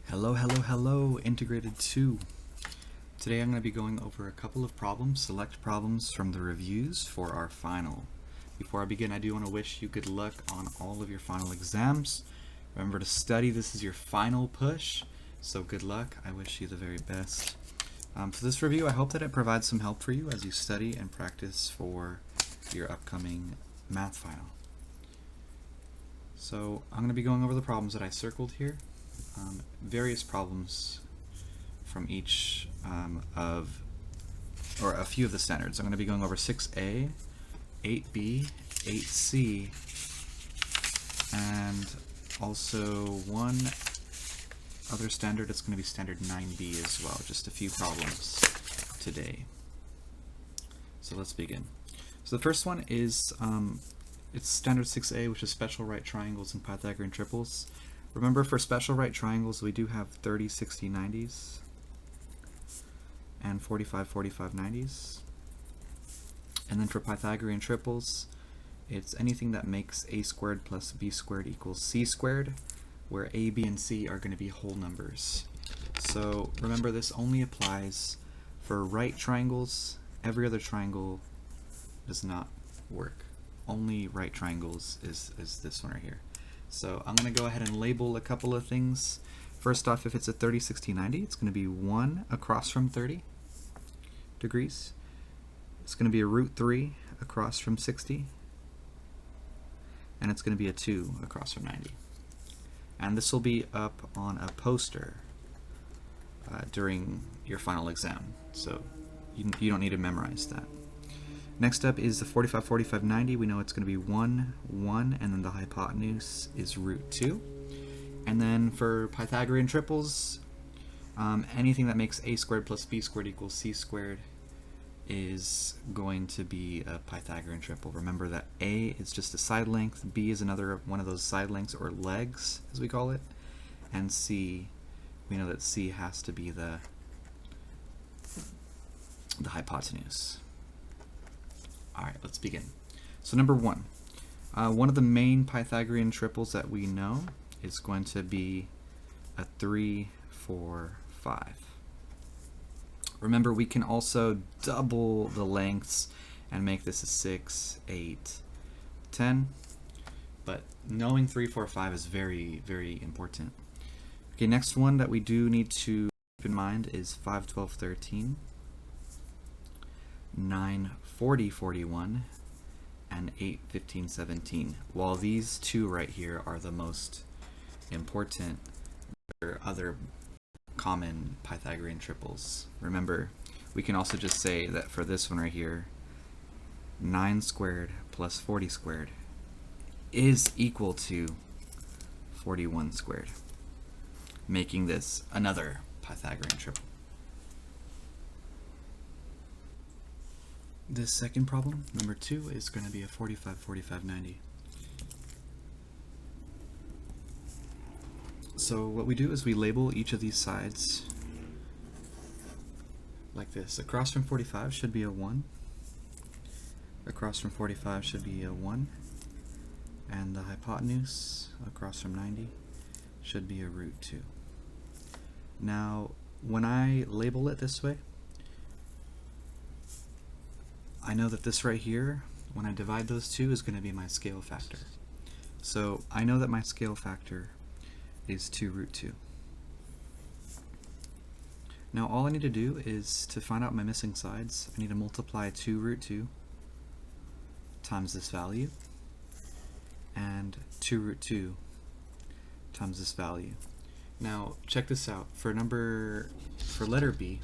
Hello, hello, hello, Integrated 2. Today I'm going to be going over a couple of problems, select problems from the reviews for our final. Before I begin, I do want to wish you good luck on all of your final exams. Remember to study, this is your final push, so good luck. I wish you the very best. For this review, I hope that it provides some help for you as you study and practice for your upcoming math final. So I'm going to be going over the problems that I circled here. Various problems from each a few of the standards. I'm going to be going over 6A, 8B, 8C, and also one other standard. It's going to be standard 9B as well. Just a few problems today. So let's begin. So the first one is it's standard 6A, which is special right triangles and Pythagorean triples. Remember, for special right triangles, we do have 30, 60, 90s and 45, 45, 90s. And then for Pythagorean triples, it's anything that makes a squared plus b squared equals c squared, where a, b, and c are going to be whole numbers. So remember, this only applies for right triangles. Every other triangle does not work. Only right triangles is this one right here. So I'm going to go ahead and label a couple of things. First off, if it's a 30, 60, 90, it's going to be 1 across from 30 degrees. It's going to be a root 3 across from 60. And it's going to be a 2 across from 90. And this will be up on a poster during your final exam. So you don't need to memorize that. Next up is the 45, 45, 90. We know it's going to be 1, 1, and then the hypotenuse is root 2. And then for Pythagorean triples, anything that makes a squared plus b squared equals c squared is going to be a Pythagorean triple. Remember that a is just a side length, b is another one of those side lengths, or legs as we call it, and c, we know that c has to be the hypotenuse. Alright, let's begin. So number one of the main Pythagorean triples that we know is going to be a 3, 4, 5. Remember, we can also double the lengths and make this a 6, 8, 10, but knowing 3, 4, 5 is very, very important. Okay, next one that we do need to keep in mind is 5, 12, 13. 9, 40, 41, and 8, 15, 17. While these two right here are the most important, there are other common Pythagorean triples. Remember, we can also just say that for this one right here, 9 squared plus 40 squared is equal to 41 squared, making this another Pythagorean triple. This second problem, number 2, is going to be a 45, 45, 90. So what we do is we label each of these sides like this. Across from 45 should be a 1. Across from 45 should be a 1. And the hypotenuse across from 90 should be a root 2. Now, when I label it this way, I know that this right here, when I divide those two, is going to be my scale factor. So I know that my scale factor is 2 root 2. Now all I need to do is to find out my missing sides. I need to multiply 2 root 2 times this value and 2 root 2 times this value. Now check this out. For letter B,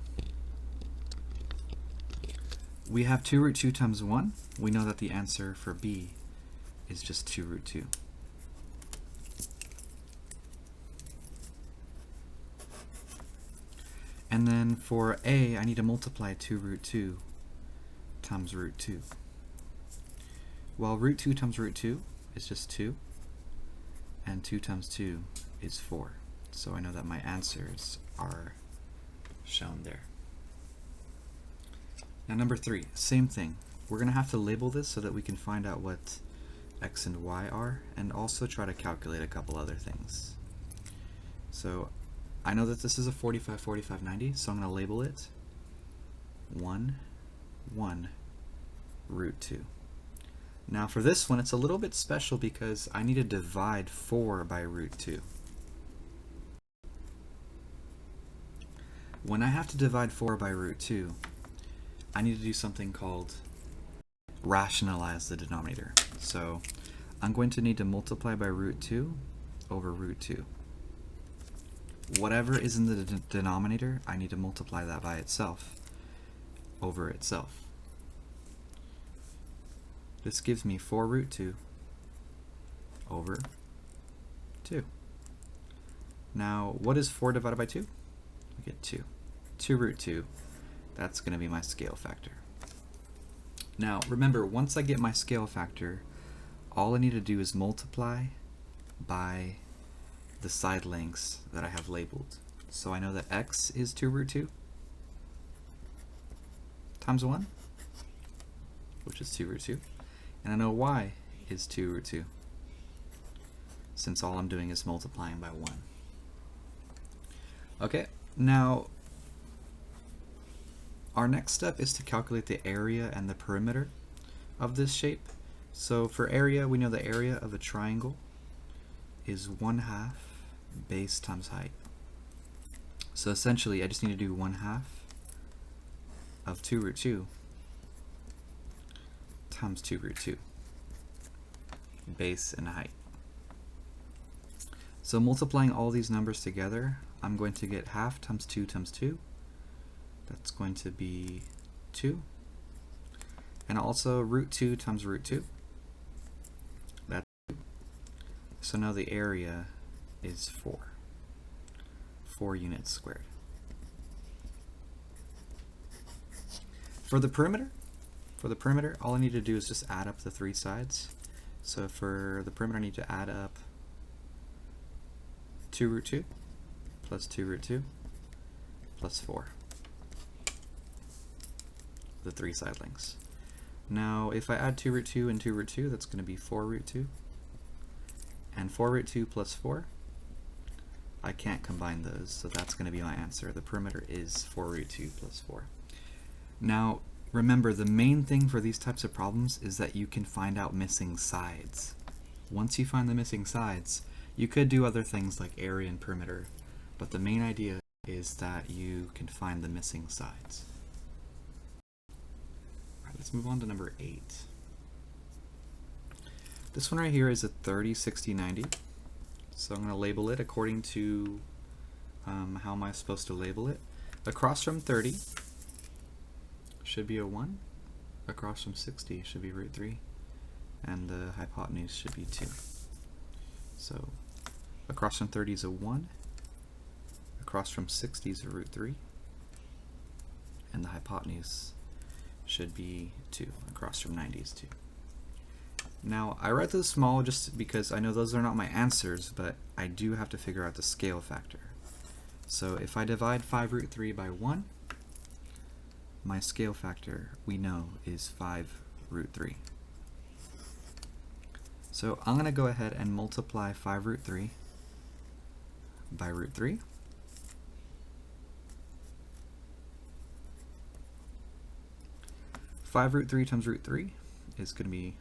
we have 2 root 2 times 1. We know that the answer for B is just 2 root 2. And then for A, I need to multiply 2 root 2 times root 2. Well, root 2 times root 2 is just 2, and 2 times 2 is 4. So I know that my answers are shown there. Now number 3, same thing. We're going to have to label this so that we can find out what x and y are, and also try to calculate a couple other things. So I know that this is a 45, 45, 90, so I'm going to label it 1, 1, root 2. Now for this one, it's a little bit special because I need to divide 4 by root 2. When I have to divide 4 by root 2, I need to do something called rationalize the denominator. So I'm going to need to multiply by root 2 over root 2. Whatever is in the denominator, I need to multiply that by itself over itself. This gives me 4 root 2 over 2. Now, what is 4 divided by 2? We get 2. 2 root 2. That's going to be my scale factor. Now, remember, once I get my scale factor, all I need to do is multiply by the side lengths that I have labeled. So I know that x is 2 root 2 times 1, which is 2 root 2. And I know y is 2 root 2, since all I'm doing is multiplying by 1. Okay, now our next step is to calculate the area and the perimeter of this shape. So for area, we know the area of a triangle is 1/2 base times height. So essentially, I just need to do 1/2 of 2 root 2 times 2 root 2, base and height. So multiplying all these numbers together, I'm going to get 1/2 times 2 times 2. That's going to be 2. And also root 2 times root 2. That's 2. So now the area is 4. 4 units squared. For the perimeter, all I need to do is just add up the 3 sides. So for the perimeter, I need to add up 2 root 2 plus 2 root 2 plus 4. The 3 side lengths. Now, if I add 2 root 2 and 2 root 2, that's going to be 4 root 2. And 4 root 2 plus 4, I can't combine those, so that's going to be my answer. The perimeter is 4 root 2 plus 4. Now, remember, the main thing for these types of problems is that you can find out missing sides. Once you find the missing sides, you could do other things like area and perimeter, but the main idea is that you can find the missing sides. Let's move on to number 8. This one right here is a 30, 60, 90. So I'm going to label it according to how am I supposed to label it. Across from 30 should be a 1. Across from 60 should be root 3. And the hypotenuse should be 2. So across from 30 is a 1. Across from 60 is a root 3. And the hypotenuse should be 2. Across from 90 is 2. Now, I write those small just because I know those are not my answers, but I do have to figure out the scale factor. So if I divide 5 root 3 by 1, my scale factor, we know, is 5 root 3. So I'm going to go ahead and multiply 5 root 3 by root 3. Five root 3 times root 3 is going to be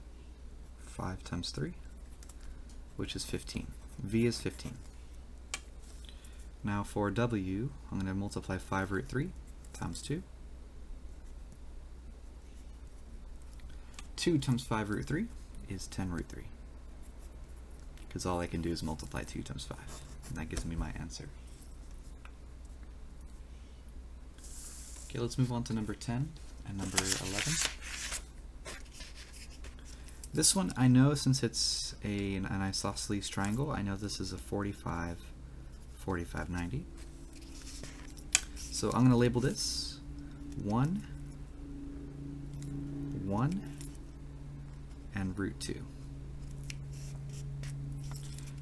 5 times 3, which is 15. V is 15. Now for W, I'm going to multiply 5 root 3 times 2. 2 times 5 root 3 is 10 root 3. Because all I can do is multiply 2 times 5. And that gives me my answer. Okay, let's move on to number 10 and number 11. This one, I know since it's an isosceles triangle, I know this is a 45, 45, 90. So I'm going to label this 1, 1, and root 2.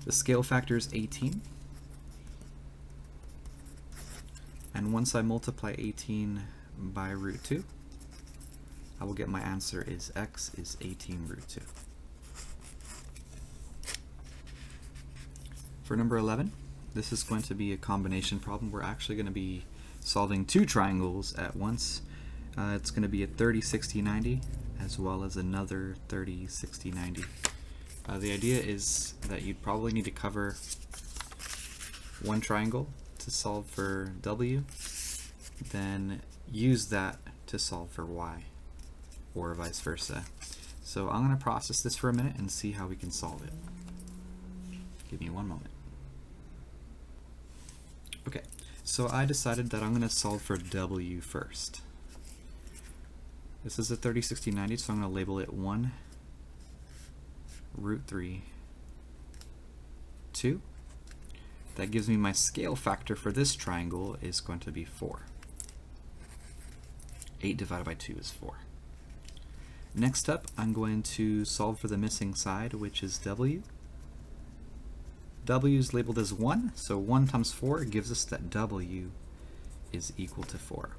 The scale factor is 18. And once I multiply 18 by root 2, I will get my answer is x is 18 root 2. For number 11, This is going to be a combination problem. We're actually going to be solving two triangles at once. It's going to be a 30, 60, 90, as well as another 30, 60, 90. The idea is that you'd probably need to cover one triangle to solve for W, then use that to solve for Y, or vice versa. So I'm going to process this for a minute and see how we can solve it. Give me one moment. Okay, so I decided that I'm going to solve for W first. This is a 30, 60, 90, so I'm going to label it 1 root 3, 2. That gives me my scale factor for this triangle is going to be 4. 8 divided by 2 is 4. Next up, I'm going to solve for the missing side, which is W. W is labeled as 1, so 1 times 4 gives us that W is equal to 4.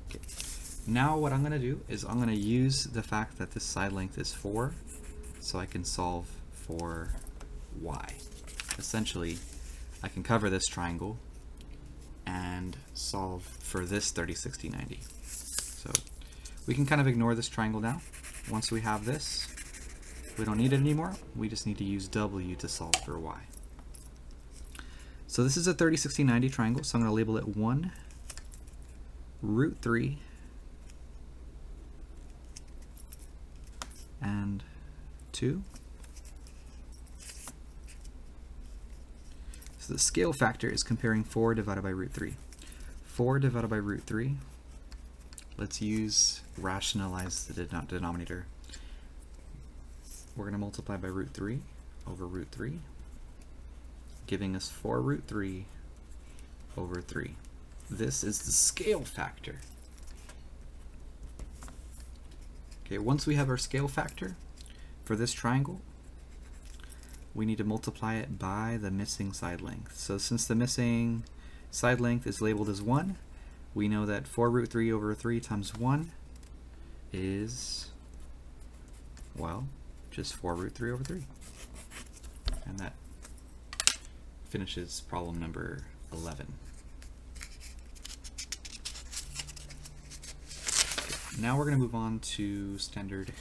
Okay. Now what I'm going to do is I'm going to use the fact that this side length is 4 so I can solve for Y. Essentially, I can cover this triangle and solve for this 30, 60, 90. So we can kind of ignore this triangle now. Once we have this, we don't need it anymore. We just need to use W to solve for Y. So this is a 30, 60, 90 triangle, so I'm going to label it 1 root 3 and 2. So the scale factor is comparing 4 divided by root 3. 4 divided by root 3. Let's use rationalize the denominator. We're going to multiply by root 3 over root 3, giving us 4 root 3 over 3. This is the scale factor. Okay, once we have our scale factor for this triangle, we need to multiply it by the missing side length. So since the missing side length is labeled as 1, we know that 4 root 3 over 3 times 1 is, well, just 4 root 3 over 3. And that finishes problem number 11. Okay, now we're going to move on to standard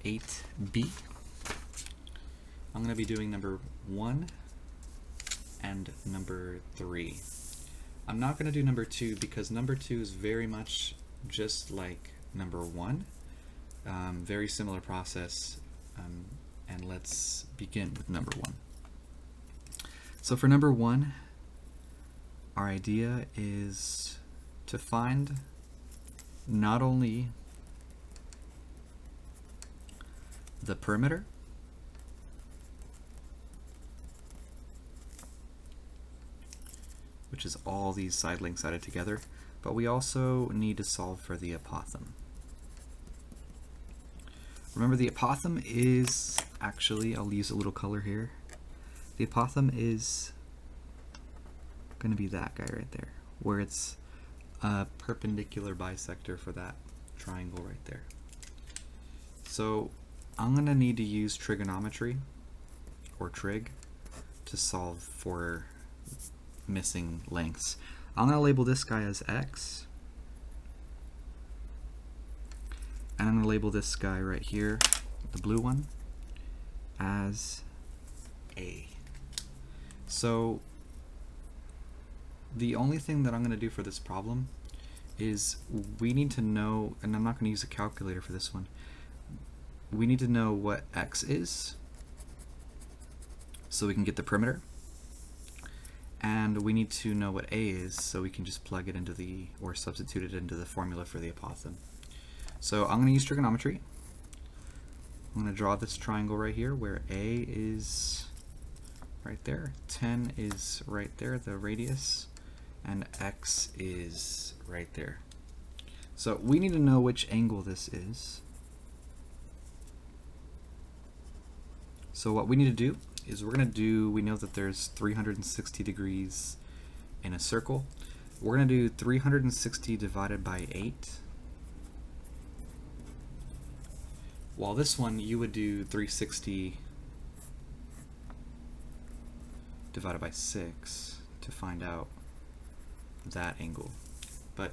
8B. I'm going to be doing number 1 and number 3. I'm not going to do number 2 because number 2 is very much just like number 1. Very similar process, and let's begin with number 1. So for number 1, our idea is to find not only the perimeter, which is all these side lengths added together, but we also need to solve for the apothem. Remember, the apothem is actually, I'll use a little color here. The apothem is going to be that guy right there, where it's a perpendicular bisector for that triangle right there. So I'm going to need to use trigonometry, or trig, to solve for missing lengths. I'm going to label this guy as X, and I'm going to label this guy right here, the blue one, as A. So the only thing that I'm going to do for this problem is we need to know, and I'm not going to use a calculator for this one, we need to know what X is so we can get the perimeter, and we need to know what A is so we can just plug it into the, or substitute it into the formula for the apothem. So I'm going to use trigonometry. I'm going to draw this triangle right here where A is right there, 10 is right there, the radius, and X is right there. So we need to know which angle this is. So what we need to do is we're going to do, we know that there's 360 degrees in a circle. We're going to do 360 divided by 8. While this one, you would do 360 divided by 6 to find out that angle. But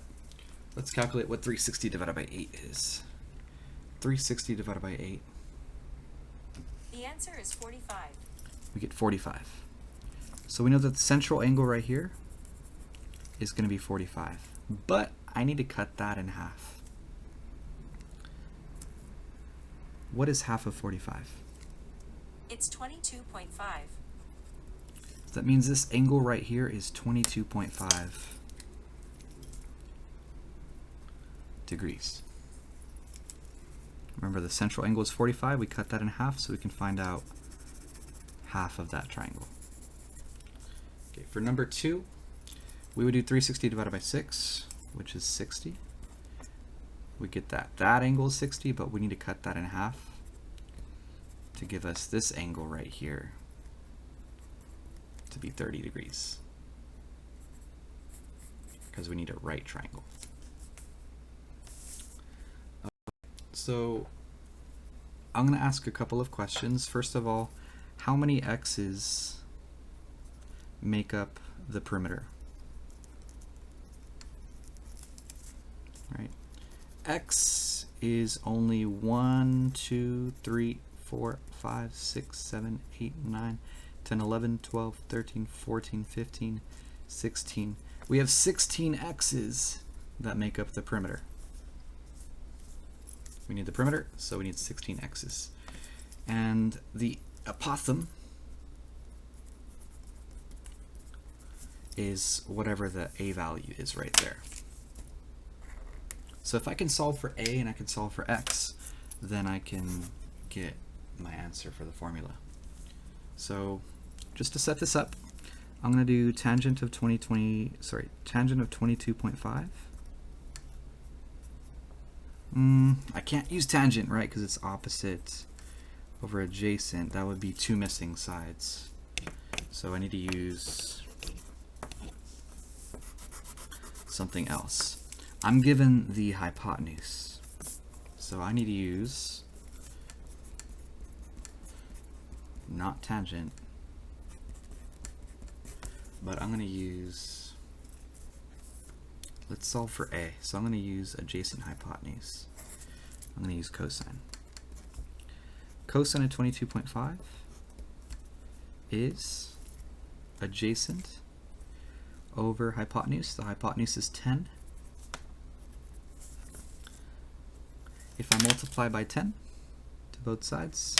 let's calculate what 360 divided by 8 is. 360 divided by 8. The answer is 45. We get 45. So we know that the central angle right here is going to be 45. But I need to cut that in half. What is half of 45? It's 22.5. That means this angle right here is 22.5 degrees. Remember, the central angle is 45. We cut that in half so we can find out half of that triangle. Okay, for number 2, we would do 360 divided by 6, which is 60. We get that. That angle is 60, but we need to cut that in half to give us this angle right here to be 30 degrees, because we need a right triangle. So I'm going to ask a couple of questions. First of all, how many x's make up the perimeter? Right? X is only 1, 2, 3, 4, 5, 6, 7, 8, 9, 10, 11, 12, 13, 14, 15, 16. We have 16 x's that make up the perimeter. We need the perimeter, so we need 16 x's. And the apothem is whatever the a value is right there. So if I can solve for a and I can solve for x, then I can get my answer for the formula. So just to set this up, I'm going to do tangent of 22.5. I can't use tangent, right, because it's opposite over adjacent. That would be two missing sides. So I need to use something else. I'm given the hypotenuse, so I need to use not tangent, but I'm going to use, let's solve for a. So I'm going to use adjacent hypotenuse. I'm going to use cosine. Cosine of 22.5 is adjacent over hypotenuse. The hypotenuse is 10. If I multiply by 10 to both sides,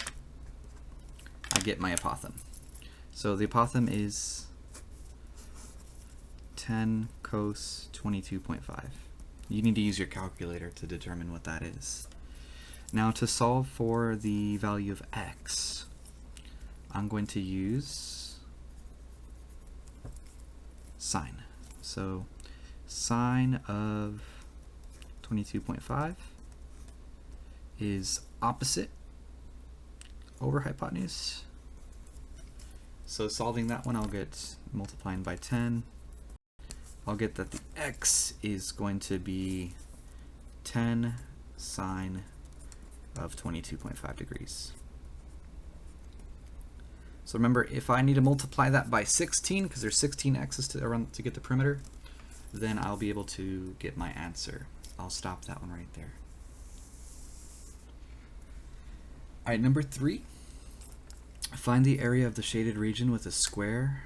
I get my apothem. So the apothem is 10 cos 22.5. You need to use your calculator to determine what that is. Now to solve for the value of x, I'm going to use sine. So sine of 22.5 is opposite over hypotenuse. So solving that one, I'll get multiplying by 10. I'll get that the x is going to be 10 sine of 22.5 degrees. So remember, if I need to multiply that by 16, because there's 16 x's to get the perimeter, then I'll be able to get my answer. I'll stop that one right there. All right, number 3. Find the area of the shaded region with a square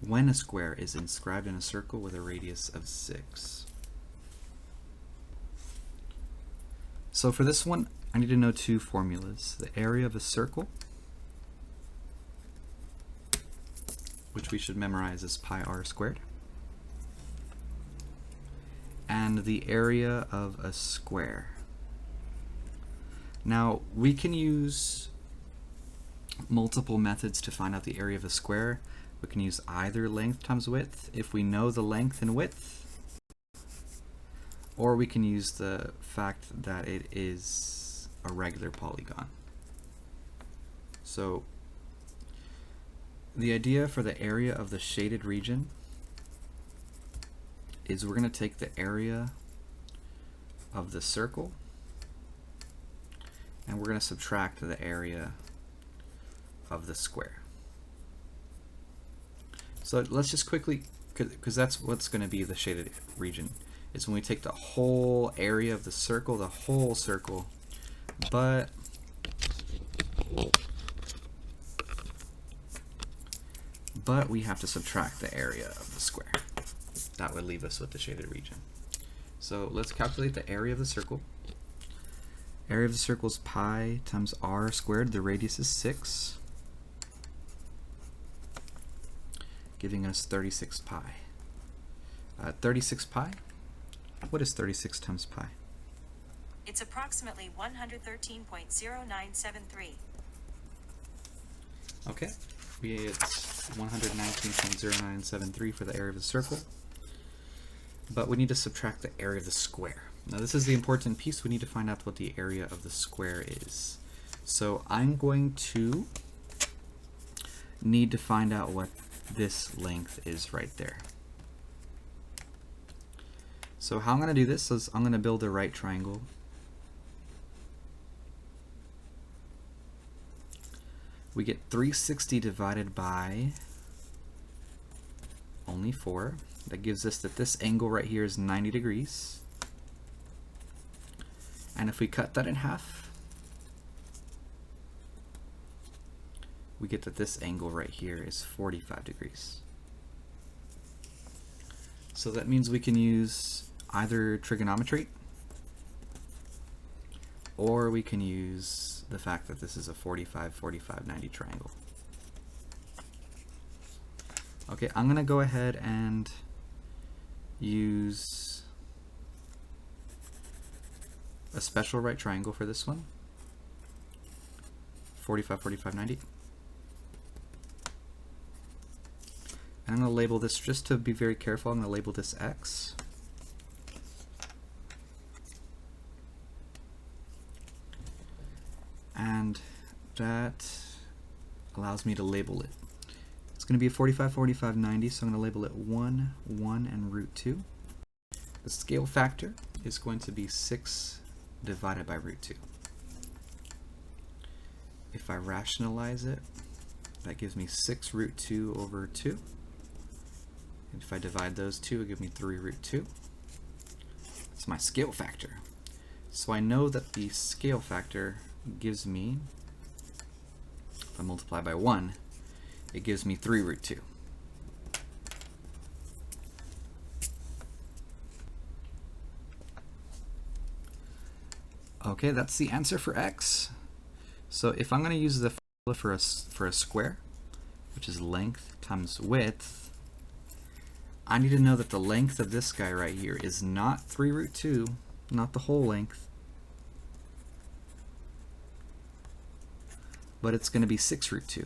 when a square is inscribed in a circle with a radius of 6. So for this one, I need to know two formulas. The area of a circle, which we should memorize as pi r squared, and the area of a square. Now, we can use multiple methods to find out the area of a square. We can use either length times width if we know the length and width, or we can use the fact that it is a regular polygon. So the idea for the area of the shaded region is we're going to take the area of the circle and we're going to subtract the area of the square. So let's just quickly, because that's what's going to be the shaded region, is when we take the whole area of the circle, but we have to subtract the area of the square. That would leave us with the shaded region. So let's calculate the area of the circle. Area of the circle is pi times r squared. The radius is 6, giving us 36 pi. 36 pi? What is 36 times pi? It's approximately 113.0973. Okay, it's 119.0973 for the area of the circle. But we need to subtract the area of the square. Now this is the important piece. We need to find out what the area of the square is. So I'm going to need to find out what this length is right there. So how I'm going to do this is I'm going to build a right triangle. We get 360 divided by only 4. That gives us that this angle right here is 90 degrees. And if we cut that in half, we get that this angle right here is 45 degrees. So that means we can use either trigonometry, or we can use the fact that this is a 45, 45, 90 triangle. Okay, I'm going to go ahead and use a special right triangle for this one. 45, 45, 90. And I'm going to label this, just to be very careful, I'm going to label this X. And that allows me to label it. It's going to be a 45, 45, 90, so I'm going to label it 1, 1, and root 2. The scale factor is going to be 6 divided by root 2. If I rationalize it, that gives me 6 root 2 over 2. And if I divide those two, it gives me 3 root 2. That's my scale factor. So I know that the scale factor gives me, if I multiply by 1, it gives me 3 root 2. Okay, that's the answer for x. So if I'm going to use the formula for a square, which is length times width, I need to know that the length of this guy right here is not 3 root 2, not the whole length, but it's going to be 6 root 2.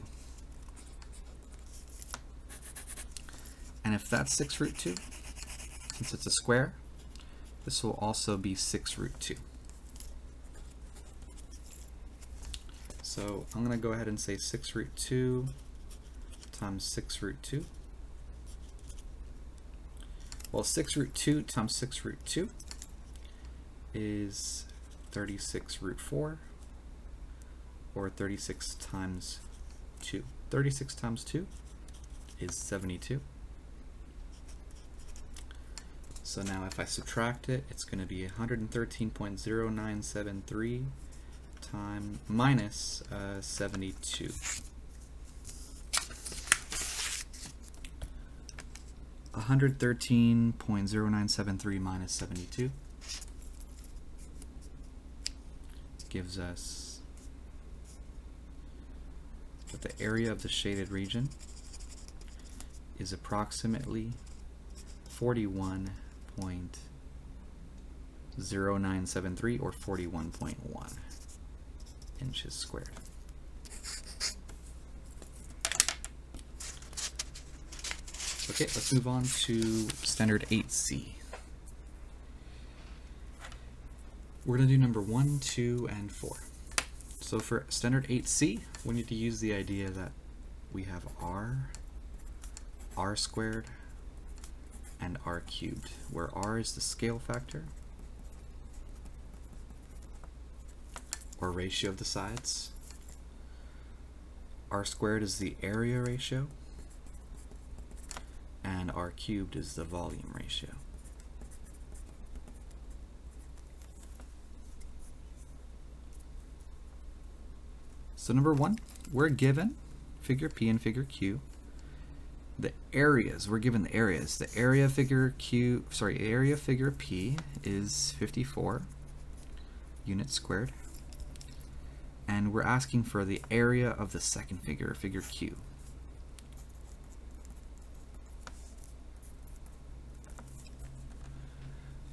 And if that's 6 root 2, since it's a square, this will also be 6 root 2. So I'm going to go ahead and say 6 root 2 times 6 root 2. Well, 6 root 2 times 6 root 2 is 36 root 4, or 36 times 2. 36 times 2 is 72. So now if I subtract it, it's going to be 113.0973 times minus 72. 113.0973 minus 72 gives us that the area of the shaded region is approximately 41.0973 or 41.1 inches squared. Okay, let's move on to standard 8C. We're going to do number 1, 2, and 4. So for standard 8C, we need to use the idea that we have r squared, and r cubed, where r is the scale factor, or ratio of the sides. R squared is the area ratio. and r cubed is the volume ratio. So number one, we're given figure P and figure Q. The areas, we're given the areas. The area figure area figure P is 54 units squared. And we're asking for the area of the second figure, figure Q.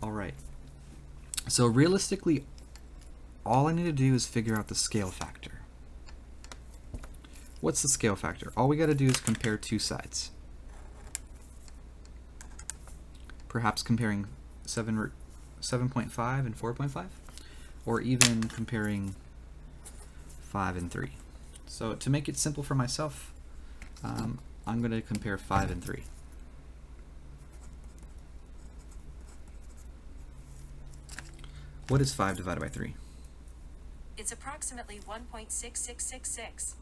Alright, so realistically, all I need to do is figure out the scale factor. What's the scale factor? All we got to do is compare two sides. Perhaps comparing 7.5 and 4.5, or even comparing 5 and 3. So to make it simple for myself, I'm going to compare 5 and 3. What is 5 divided by 3? It's approximately 1.6666.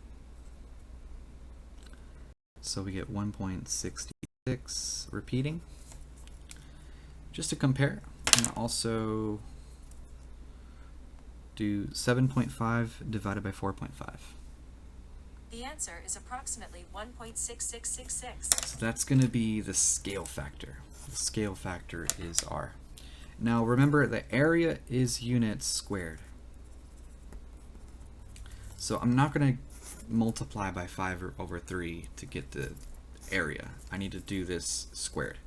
So we get 1.66 repeating. Just to compare, I'm going to also do 7.5 divided by 4.5. The answer is approximately 1.6666. So that's going to be the scale factor. The scale factor is r. Now remember, the area is units squared. So I'm not going to multiply by 5 over 3 to get the area. I need to do this squared.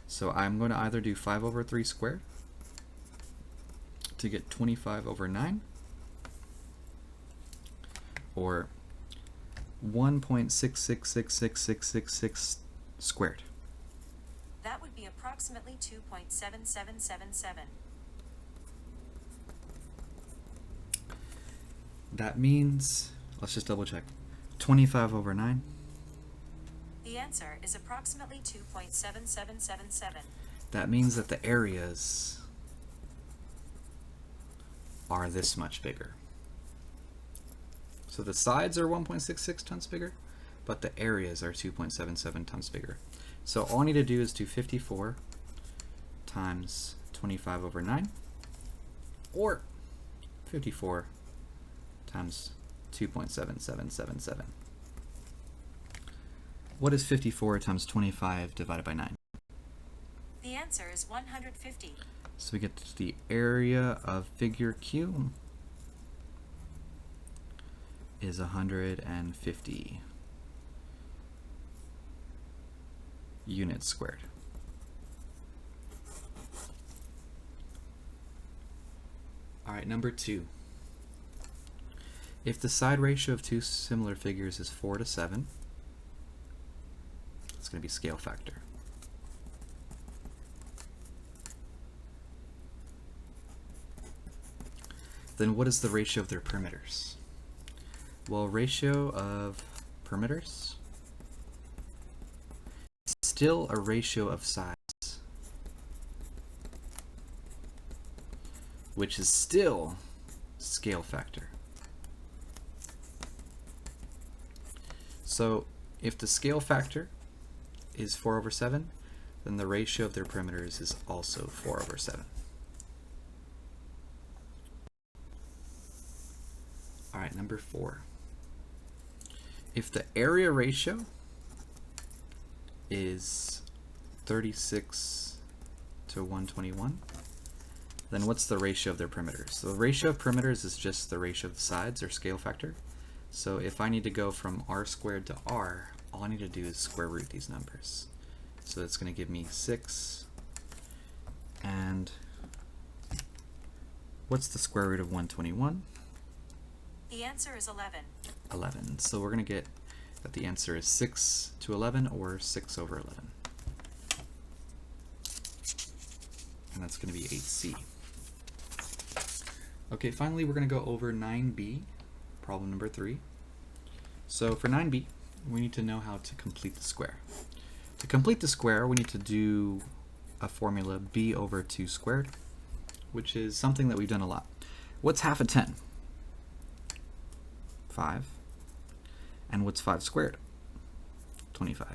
So I'm going to either do 5 over 3 squared to get 25 over 9, or 1.666666 squared. That would be approximately 2.7777. That means, let's just double check, 25 over 9. The answer is approximately 2.7777. That means that the areas are this much bigger. So the sides are 1.66 tons bigger, but the areas are 2.77 tons bigger. So all I need to do is do 54 times 25 over 9, or 54 times 2.7777. What is 54 times 25 divided by 9? The answer is 150. So we get the area of figure Q is 150 units squared. Alright, number 2. If the side ratio of two similar figures is 4 to 7, it's going to be scale factor. Then what is the ratio of their perimeters? Well, ratio of perimeters is still a ratio of sides, which is still scale factor. So if the scale factor is 4 over 7, then the ratio of their perimeters is also 4 over 7. Alright, number 4. If the area ratio is 36 to 121, then what's the ratio of their perimeters? So the ratio of perimeters is just the ratio of the sides, or scale factor. So if I need to go from r squared to r, all I need to do is square root these numbers. So it's going to give me 6, and what's the square root of 121? The answer is 11. 11. So we're going to get that the answer is 6 to 11, or 6 over 11. And that's going to be 8C. Okay, finally we're going to go over 9B, problem number 3. So for 9B, we need to know how to complete the square. To complete the square, we need to do a formula b over 2 squared, which is something that we've done a lot. What's half of 10? 5. And what's 5 squared? 25.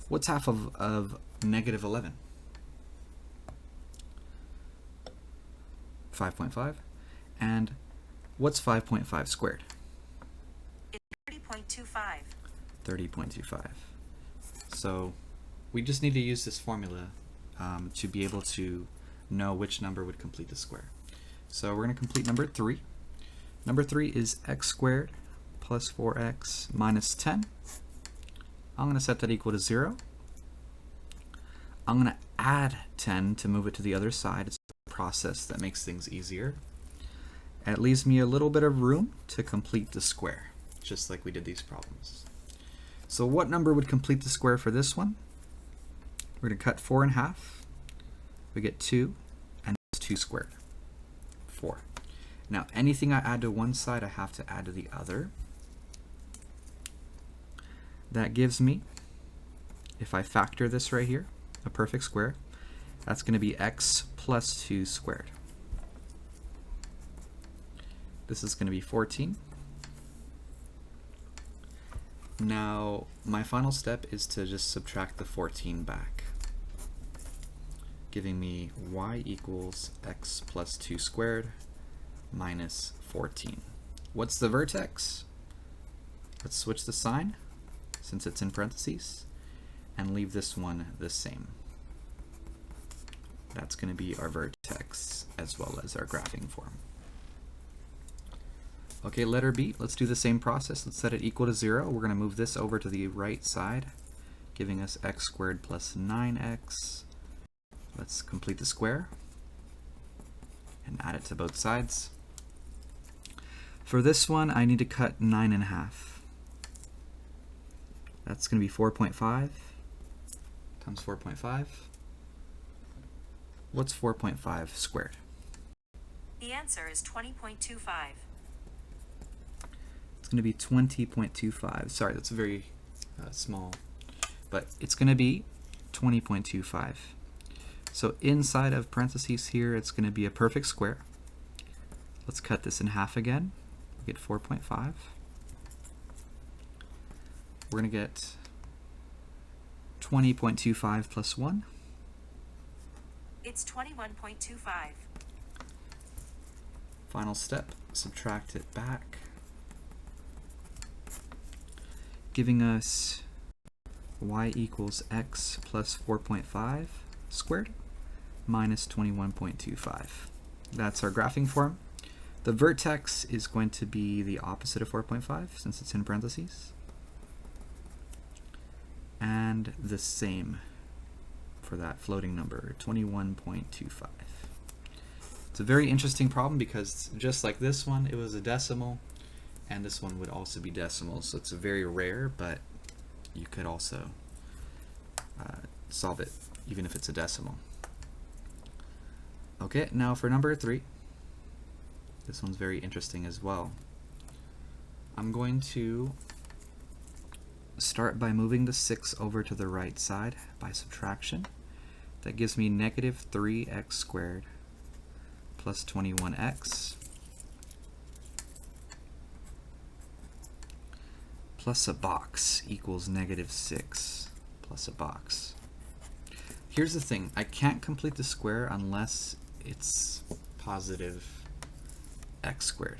What's half of negative 11? 5.5. And what's 5.5 squared? It's 30.25. 30.25. So we just need to use this formula to be able to know which number would complete the square. So we're going to complete number 3. Number 3 is x squared plus 4x minus 10. I'm going to set that equal to 0. I'm going to add 10 to move it to the other side. It's a process that makes things easier. And it leaves me a little bit of room to complete the square, just like we did these problems. So what number would complete the square for this one? We're going to cut 4 in half. We get 2, and that's 2 squared. 4. Now, anything I add to one side, I have to add to the other. That gives me, if I factor this right here, a perfect square. That's going to be x plus 2 squared. This is going to be 14. Now, my final step is to just subtract the 14 back, giving me y equals x plus 2 squared minus 14. What's the vertex? Let's switch the sign, since it's in parentheses, and leave this one the same. That's going to be our vertex as well as our graphing form. Okay, letter B, let's do the same process. Let's set it equal to 0. We're going to move this over to the right side, giving us x squared plus 9x. Let's complete the square and add it to both sides. For this one, I need to cut 9 in half. That's going to be 4.5 times 4.5. What's 4.5 squared? The answer is 20.25. It's going to be 20.25. Sorry, that's very small. But it's going to be 20.25. So inside of parentheses here, it's going to be a perfect square. Let's cut this in half again. We get 4.5. We're going to get 20.25 plus 1. It's 21.25. Final step, subtract it back, giving us y equals x plus 4.5 squared minus 21.25. That's our graphing form. The vertex is going to be the opposite of 4.5 since it's in parentheses, and the same for that floating number, 21.25. It's a very interesting problem because just like this one, it was a decimal, and this one would also be decimal, so it's very rare, but you could also solve it even if it's a decimal. Okay, now for number 3. This one's very interesting as well. I'm going to start by moving the 6 over to the right side by subtraction. That gives me negative 3x squared plus 21x plus a box equals negative 6 plus a box. Here's the thing, I can't complete the square unless it's positive x squared.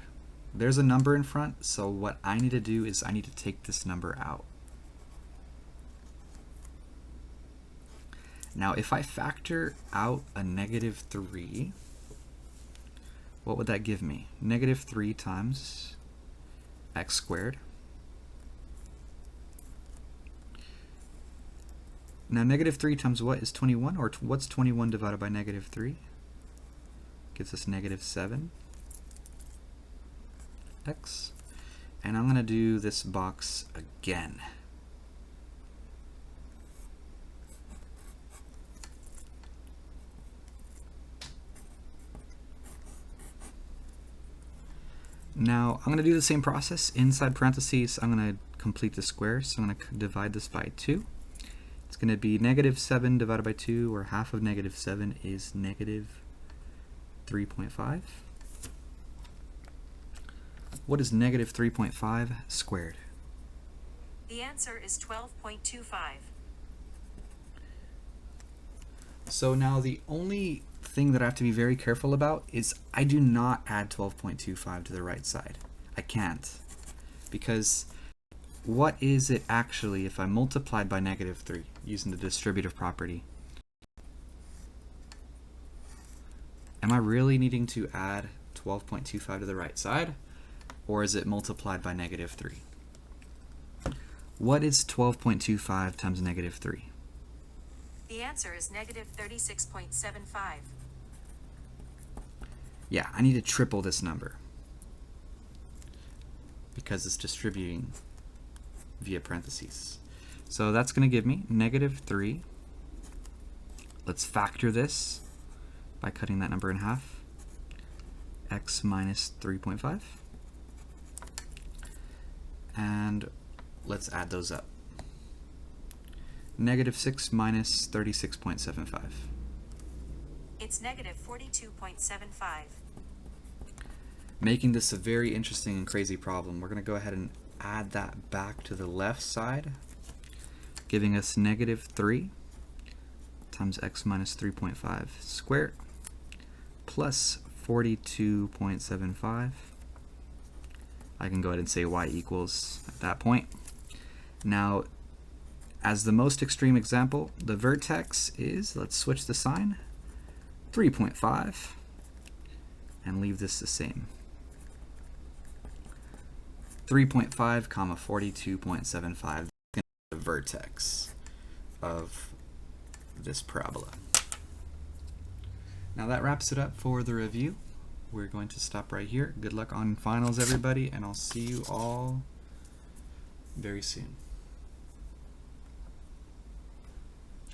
There's a number in front, so what I need to do is I need to take this number out. Now if I factor out a negative 3, what would that give me? Negative 3 times x squared. Now negative 3 times what is 21? Or what's 21 divided by negative 3? Gives us negative 7x. And I'm going to do this box again. Now I'm going to do the same process. Inside parentheses, I'm going to complete the square, so I'm going to divide this by 2. It's going to be negative 7 divided by 2, or half of negative 7 is negative 3.5. What is negative 3.5 squared? The answer is 12.25. So now the only thing that I have to be very careful about is I do not add 12.25 to the right side. I can't. Because what is it actually if I multiplied by negative 3 using the distributive property? Am I really needing to add 12.25 to the right side? Or is it multiplied by negative 3? What is 12.25 times negative 3? The answer is negative 36.75. Yeah, I need to triple this number because it's distributing via parentheses. So that's going to give me negative 3. Let's factor this by cutting that number in half. X minus 3.5. And let's add those up. Negative 6 minus 36.75. It's negative 42.75. Making this a very interesting and crazy problem. We're going to go ahead and add that back to the left side, giving us negative 3 times x minus 3.5 squared plus 42.75. I can go ahead and say y equals at that point. Now, as the most extreme example, the vertex is, let's switch the sign, 3.5, and leave this the same. 3.5 comma 42.75, the vertex of this parabola. Now that wraps it up for the review. We're going to stop right here. Good luck on finals, everybody, and I'll see you all very soon.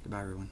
Goodbye, everyone.